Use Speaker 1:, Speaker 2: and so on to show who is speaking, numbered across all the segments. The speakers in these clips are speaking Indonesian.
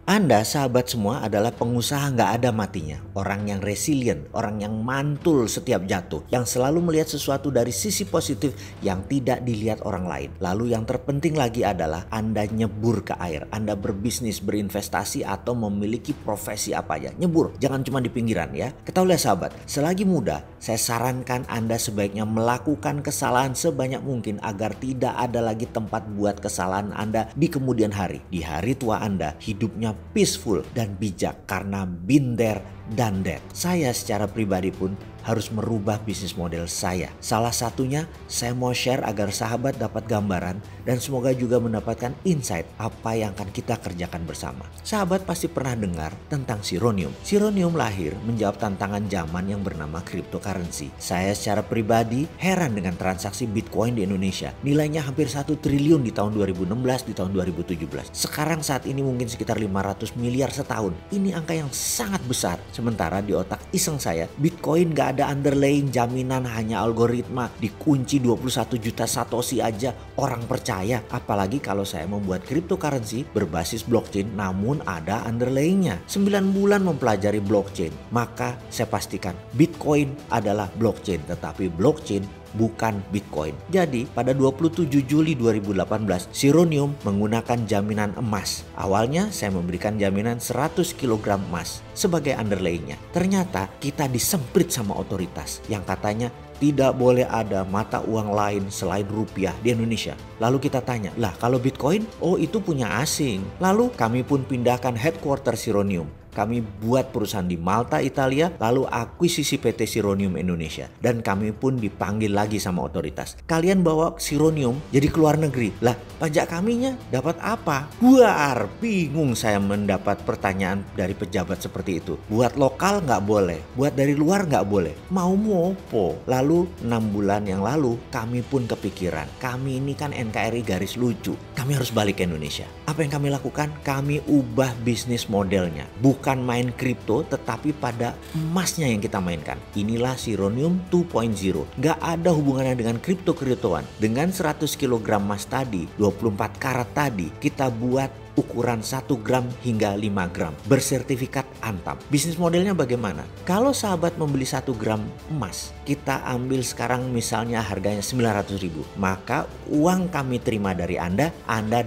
Speaker 1: Anda, sahabat semua, adalah pengusaha nggak ada matinya. Orang yang resilient, orang yang mantul setiap jatuh. Yang selalu melihat sesuatu dari sisi positif yang tidak dilihat orang lain. Lalu yang terpenting lagi adalah Anda nyebur ke air. Anda berbisnis, berinvestasi, atau memiliki profesi apa aja. Nyebur, jangan cuma di pinggiran ya. Ketahuilah sahabat, selagi muda, saya sarankan Anda sebaiknya melakukan kesalahan sebanyak mungkin agar tidak ada lagi tempat buat kesalahan Anda di kemudian hari. Di hari tua Anda, hidupnya peaceful dan bijak karena been there done that. Saya secara pribadi pun harus merubah bisnis model saya. Salah satunya saya mau share agar sahabat dapat gambaran dan semoga juga mendapatkan insight apa yang akan kita kerjakan bersama. Sahabat pasti pernah dengar tentang Sironium. Sironium lahir menjawab tantangan zaman yang bernama cryptocurrency. Saya secara pribadi heran dengan transaksi Bitcoin di Indonesia. Nilainya hampir 1 triliun di tahun 2016, di tahun 2017. Sekarang saat ini mungkin sekitar 500 miliar setahun. Ini angka yang sangat besar. Sementara di otak iseng saya, Bitcoin gak ada underlying jaminan, hanya algoritma. Dikunci 21 juta satoshi aja orang percaya. Apalagi kalau saya membuat cryptocurrency berbasis blockchain namun ada underlyingnya. 9 bulan mempelajari blockchain. Maka saya pastikan Bitcoin adalah blockchain, tetapi blockchain bukan Bitcoin. Jadi pada 27 Juli 2018 Sironium menggunakan jaminan emas. Awalnya saya memberikan jaminan 100 kg emas sebagai underlayingnya. Ternyata kita disemprit sama otoritas yang katanya tidak boleh ada mata uang lain selain rupiah di Indonesia. Lalu kita tanya, lah kalau Bitcoin? Oh itu punya asing. Lalu kami pun pindahkan headquarter Sironium. Kami buat perusahaan di Malta, Italia, lalu akuisisi PT Sironium Indonesia. Dan kami pun dipanggil lagi sama otoritas. Kalian bawa Sironium jadi keluar negeri. Lah, pajak kaminya dapat apa? Buar, bingung saya mendapat pertanyaan dari pejabat seperti itu. Buat lokal nggak boleh, buat dari luar nggak boleh. Mau mopo? Lalu 6 bulan yang lalu kami pun kepikiran. Kami ini kan NKRI garis lucu. Kami harus balik ke Indonesia. Apa yang kami lakukan? Kami ubah bisnis modelnya. Bukan main kripto tetapi pada emasnya yang kita mainkan. Inilah Sironium 2.0. Gak ada hubungannya dengan kripto-kriptoan. Dengan 100 kg emas tadi, 24 karat tadi, kita buat ukuran 1 gram hingga 5 gram. Bersertifikat Antam. Bisnis modelnya bagaimana? Kalau sahabat membeli 1 gram emas, kita ambil sekarang misalnya harganya 900.000. Maka uang kami terima dari Anda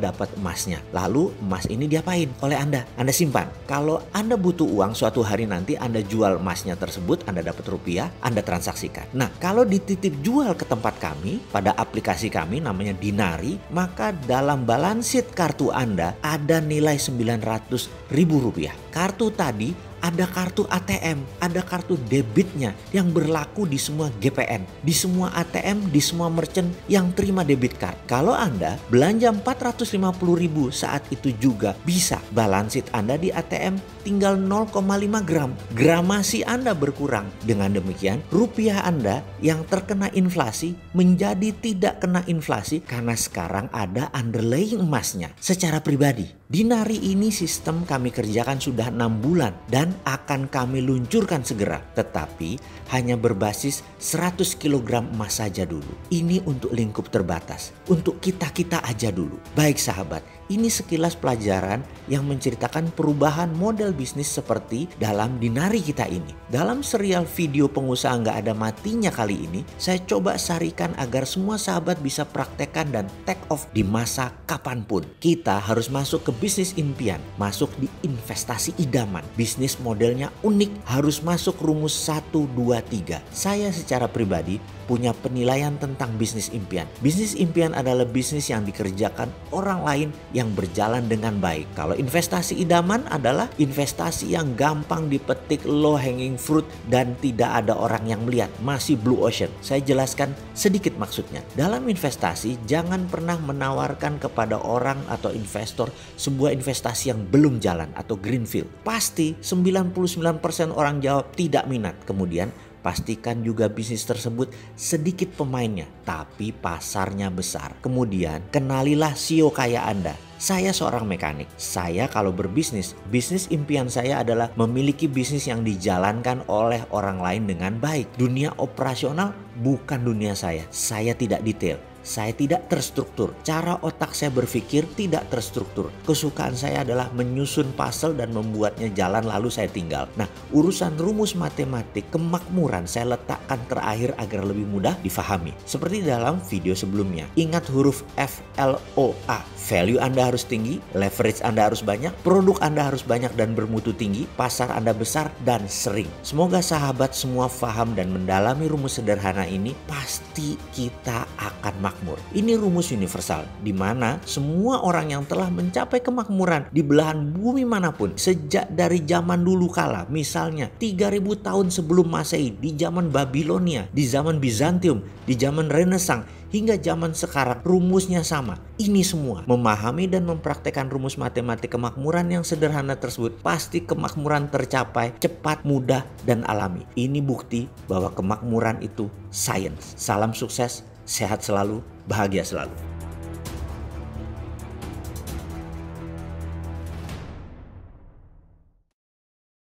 Speaker 1: dapat emasnya. Lalu emas ini diapain oleh Anda? Anda simpan. Kalau Anda butuh uang suatu hari nanti Anda jual emasnya tersebut, Anda dapat rupiah, Anda transaksikan. Nah, kalau dititip jual ke tempat kami, pada aplikasi kami namanya Dinari, maka dalam balance sheet kartu Anda ada nilai 900.000 rupiah. Kartu tadi ada kartu ATM, ada kartu debitnya yang berlaku di semua GPN, di semua ATM, di semua merchant yang terima debit card. Kalau Anda belanja 450.000 saat itu juga bisa balance sheet Anda di ATM tinggal 0,5 gram. Gramasi Anda berkurang. Dengan demikian, rupiah Anda yang terkena inflasi menjadi tidak kena inflasi karena sekarang ada underlying emasnya. Secara pribadi, Dinari ini sistem kami kerjakan sudah 6 bulan dan akan kami luncurkan segera. Tetapi hanya berbasis 100 kg emas saja dulu. Ini untuk lingkup terbatas. Untuk kita-kita aja dulu. Baik sahabat, ini sekilas pelajaran yang menceritakan perubahan model bisnis seperti dalam Dinari kita ini. Dalam serial video pengusaha nggak ada matinya kali ini, saya coba sarikan agar semua sahabat bisa praktekkan dan take off di masa kapanpun. Kita harus masuk ke bisnis impian, masuk di investasi idaman. Bisnis modelnya unik, harus masuk rumus 1, 2, 3. Saya secara pribadi punya penilaian tentang bisnis impian. Bisnis impian adalah bisnis yang dikerjakan orang lain yang berjalan dengan baik. Kalau investasi idaman adalah investasi yang gampang dipetik, low hanging fruit dan tidak ada orang yang melihat, masih blue ocean. Saya jelaskan sedikit maksudnya. Dalam investasi jangan pernah menawarkan kepada orang atau investor sebuah investasi yang belum jalan atau greenfield. Pasti 99% orang jawab tidak minat. Kemudian pastikan juga bisnis tersebut sedikit pemainnya, tapi pasarnya besar. Kemudian kenalilah CEO kaya Anda. Saya seorang mekanik. Saya kalau berbisnis, bisnis impian saya adalah memiliki bisnis yang dijalankan oleh orang lain dengan baik. Dunia operasional bukan dunia saya. Saya tidak detail. saya tidak terstruktur. Cara otak saya berpikir tidak terstruktur. Kesukaan saya adalah menyusun puzzle dan membuatnya jalan lalu saya tinggal. Nah, urusan rumus matematik kemakmuran saya letakkan terakhir agar lebih mudah difahami. Seperti dalam video sebelumnya. Ingat huruf FLOA. Value Anda harus tinggi, leverage Anda harus banyak, produk Anda harus banyak dan bermutu tinggi, pasar Anda besar dan sering. Semoga sahabat semua paham dan mendalami rumus sederhana ini, pasti kita akan makmur. Ini rumus universal, di mana semua orang yang telah mencapai kemakmuran di belahan bumi manapun, sejak dari zaman dulu kala, misalnya 3000 tahun sebelum Masehi, di zaman Babilonia, di zaman Bizantium, di zaman Renaissance, hingga zaman sekarang rumusnya sama. Ini semua memahami dan mempraktekkan rumus matematik kemakmuran yang sederhana tersebut, pasti kemakmuran tercapai cepat, mudah, dan alami. Ini bukti bahwa kemakmuran itu sains. Salam sukses, sehat selalu, bahagia selalu.